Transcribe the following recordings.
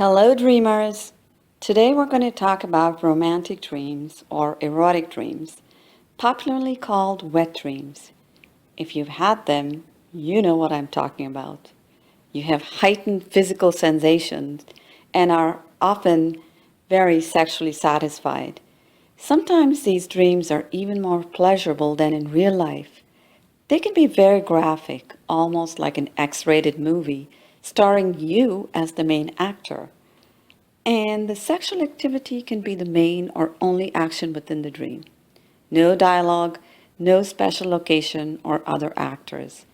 Hello, dreamers! Today we're going to talk about romantic dreams or erotic dreams, popularly called wet dreams. If you've had them, you know what I'm talking about. You have heightened physical sensations and are often very sexually satisfied. Sometimes these dreams are even more pleasurable than in real life. They can be very graphic, almost like an X-rated movie, starring you as the main actor. And the sexual activity can be the main or only action within the dream. No dialogue, no special location or other actors.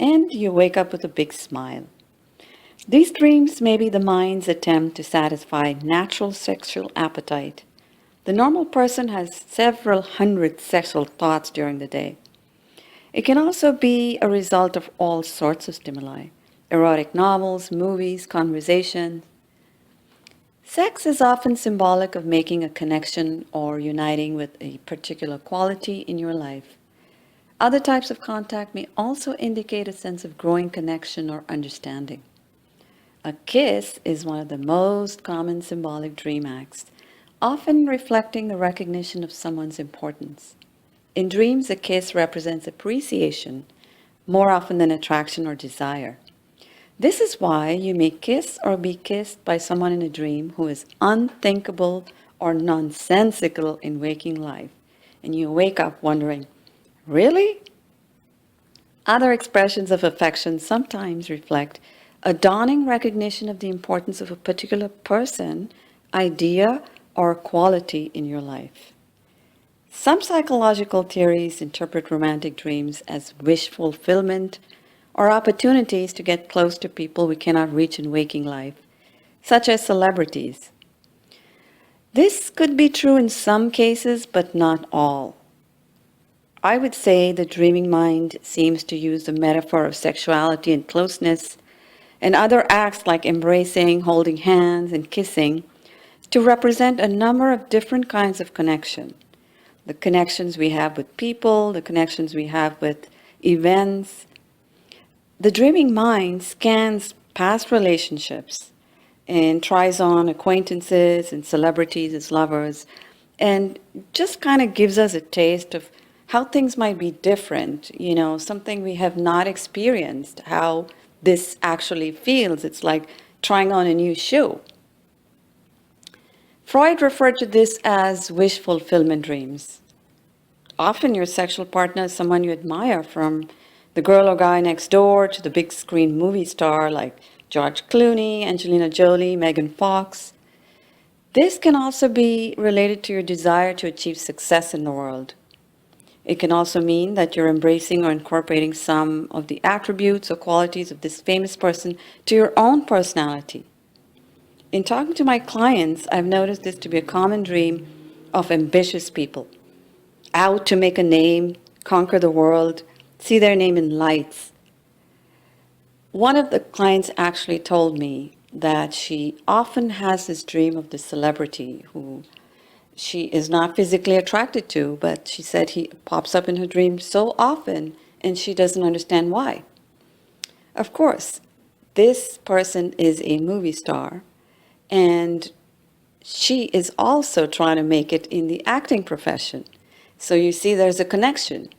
And you wake up with a big smile. These dreams may be the mind's attempt to satisfy natural sexual appetite. The normal person has several hundred sexual thoughts during the day. It can also be a result of all sorts of stimuli: erotic novels, movies, conversation. Sex is often symbolic of making a connection or uniting with a particular quality in your life. Other types of contact may also indicate a sense of growing connection or understanding. A kiss is one of the most common symbolic dream acts, often reflecting the recognition of someone's importance. In dreams, a kiss represents appreciation more often than attraction or desire. This is why you may kiss or be kissed by someone in a dream who is unthinkable or nonsensical in waking life, and you wake up wondering, really? Other expressions of affection sometimes reflect a dawning recognition of the importance of a particular person, idea, or quality in your life. Some psychological theories interpret romantic dreams as wish fulfillment or opportunities to get close to people we cannot reach in waking life, such as celebrities. This could be true in some cases, but not all. I would say the dreaming mind seems to use the metaphor of sexuality and closeness and other acts like embracing, holding hands, and kissing to represent a number of different kinds of connection. The connections we have with people, the connections we have with events. The dreaming mind scans past relationships and tries on acquaintances and celebrities as lovers and just kind of gives us a taste of how things might be different, something we have not experienced, how this actually feels. It's like trying on a new shoe. Freud referred to this as wish fulfillment dreams. Often your sexual partner is someone you admire, from the girl or guy next door to the big screen movie star like George Clooney, Angelina Jolie, Megan Fox. This can also be related to your desire to achieve success in the world. It can also mean that you're embracing or incorporating some of the attributes or qualities of this famous person to your own personality. In talking to my clients, I've noticed this to be a common dream of ambitious people, out to make a name, conquer the world, see their name in lights. One of the clients actually told me that she often has this dream of the celebrity who she is not physically attracted to, but she said he pops up in her dream so often and she doesn't understand why. Of course, this person is a movie star, and she is also trying to make it in the acting profession. So you see, there's a connection.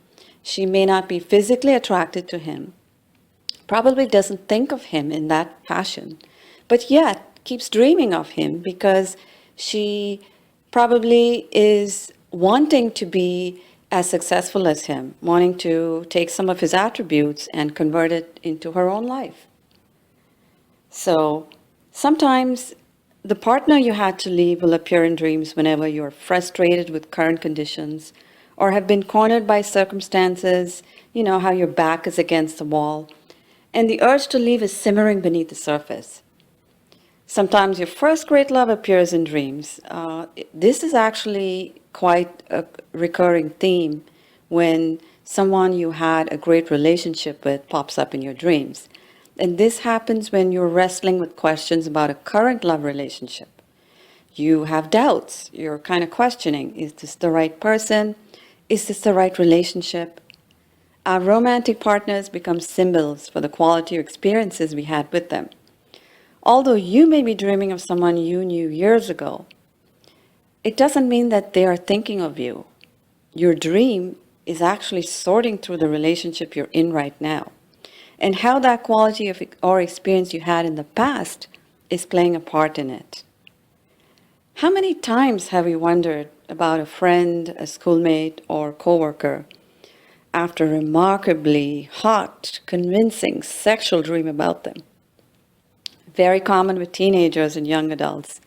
She may not be physically attracted to him, probably doesn't think of him in that fashion, but yet keeps dreaming of him because she probably is wanting to be as successful as him, wanting to take some of his attributes and convert it into her own life. So sometimes the partner you had to leave will appear in dreams whenever you're frustrated with current conditions or have been cornered by circumstances, how your back is against the wall, and the urge to leave is simmering beneath the surface. Sometimes your first great love appears in dreams. This is actually quite a recurring theme when someone you had a great relationship with pops up in your dreams. And this happens when you're wrestling with questions about a current love relationship. You have doubts. You're kind of questioning, is this the right person? Is this the right relationship? Our romantic partners become symbols for the quality of experiences we had with them. Although you may be dreaming of someone you knew years ago, it doesn't mean that they are thinking of you. Your dream is actually sorting through the relationship you're in right now and how that quality of or experience you had in the past is playing a part in it. How many times have you wondered about a friend, a schoolmate, or coworker after a remarkably hot, convincing sexual dream about them? Very common with teenagers and young adults.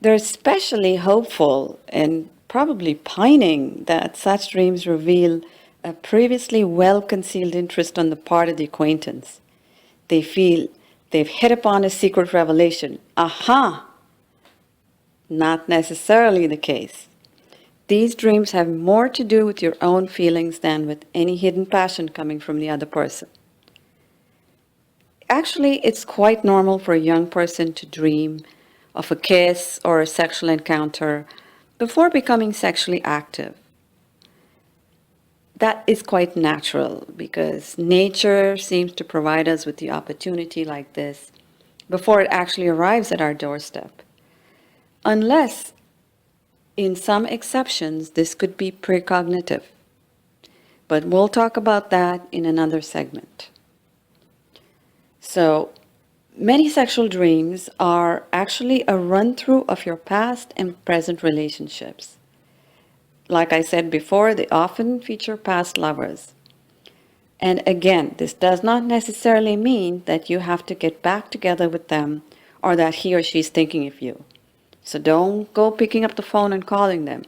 They're especially hopeful and probably pining that such dreams reveal a previously well-concealed interest on the part of the acquaintance. They feel they've hit upon a secret revelation. Aha! Not necessarily the case. These dreams have more to do with your own feelings than with any hidden passion coming from the other person. Actually, it's quite normal for a young person to dream of a kiss or a sexual encounter before becoming sexually active. That is quite natural because nature seems to provide us with the opportunity like this before it actually arrives at our doorstep. Unless, in some exceptions, this could be precognitive. But we'll talk about that in another segment. So, many sexual dreams are actually a run-through of your past and present relationships. Like I said before, they often feature past lovers. And again, this does not necessarily mean that you have to get back together with them or that he or she is thinking of you. So don't go picking up the phone and calling them.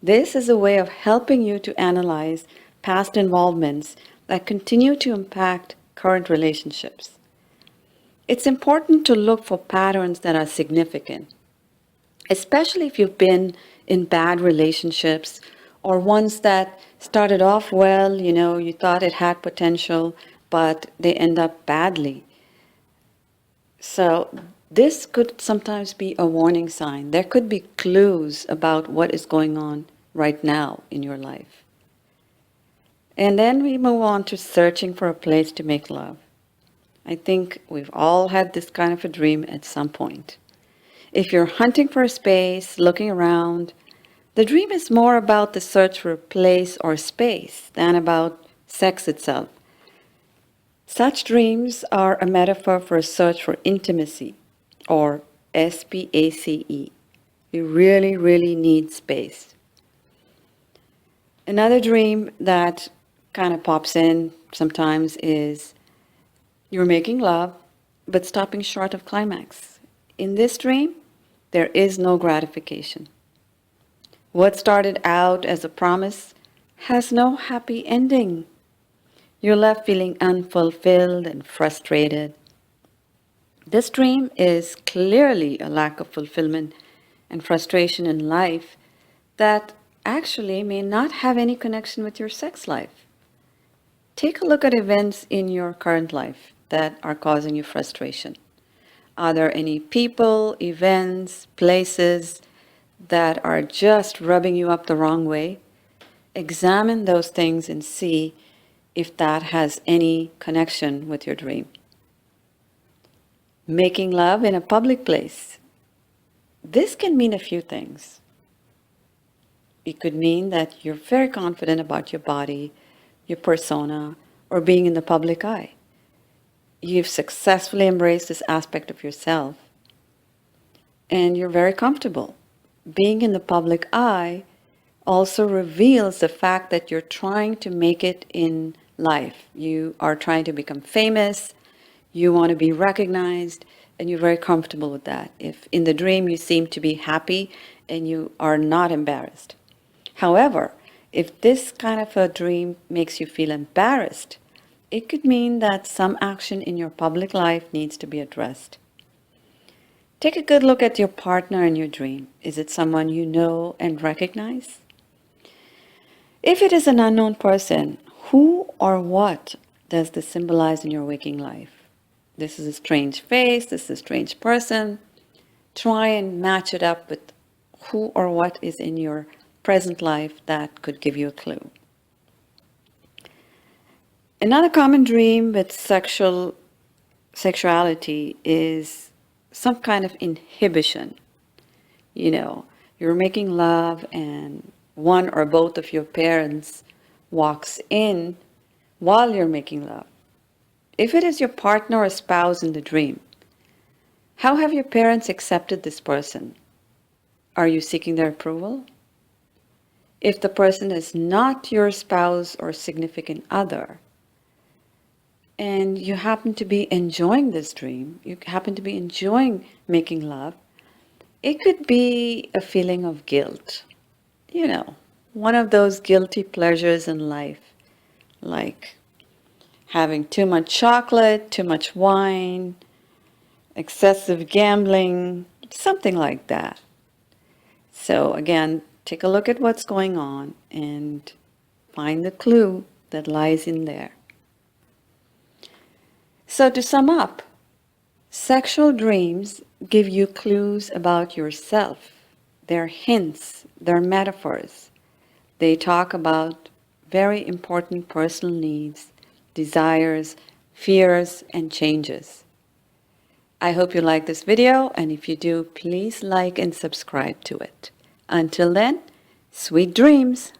This is a way of helping you to analyze past involvements that continue to impact current relationships. It's important to look for patterns that are significant, especially if you've been in bad relationships or ones that started off well, you thought it had potential, but they end up badly. So this could sometimes be a warning sign. There could be clues about what is going on right now in your life. And then we move on to searching for a place to make love. I think we've all had this kind of a dream at some point. If you're hunting for a space, looking around, the dream is more about the search for a place or space than about sex itself. Such dreams are a metaphor for a search for intimacy, or SPACE. You really, really need space. Another dream that kind of pops in sometimes is you're making love, but stopping short of climax. In this dream, there is no gratification. What started out as a promise has no happy ending. You're left feeling unfulfilled and frustrated. This dream is clearly a lack of fulfillment and frustration in life that actually may not have any connection with your sex life. Take a look at events in your current life that are causing you frustration. Are there any people, events, places that are just rubbing you up the wrong way? Examine those things and see if that has any connection with your dream. Making love in a public place. This can mean a few things. It could mean that you're very confident about your body, your persona, or being in the public eye. You've successfully embraced this aspect of yourself, and you're very comfortable. Being in the public eye also reveals the fact that you're trying to make it in life. You are trying to become famous, you want to be recognized, and you're very comfortable with that. If in the dream you seem to be happy and you are not embarrassed. However, if this kind of a dream makes you feel embarrassed, it could mean that some action in your public life needs to be addressed. Take a good look at your partner in your dream. Is it someone you know and recognize? If it is an unknown person, who or what does this symbolize in your waking life? This is a strange face, this is a strange person. Try and match it up with who or what is in your present life that could give you a clue. Another common dream with sexual sexuality is some kind of inhibition. You know, you're making love and one or both of your parents walks in while you're making love. If it is your partner or spouse in the dream, how have your parents accepted this person? Are you seeking their approval? If the person is not your spouse or significant other, and you happen to be enjoying this dream, you happen to be enjoying making love, it could be a feeling of guilt. You know, one of those guilty pleasures in life, like having too much chocolate, too much wine, excessive gambling, something like that. So again, take a look at what's going on and find the clue that lies in there. So to sum up, sexual dreams give you clues about yourself. They're hints, they're metaphors. They talk about very important personal needs, desires, fears, and changes. I hope you like this video, and if you do, please like and subscribe to it. Until then, sweet dreams!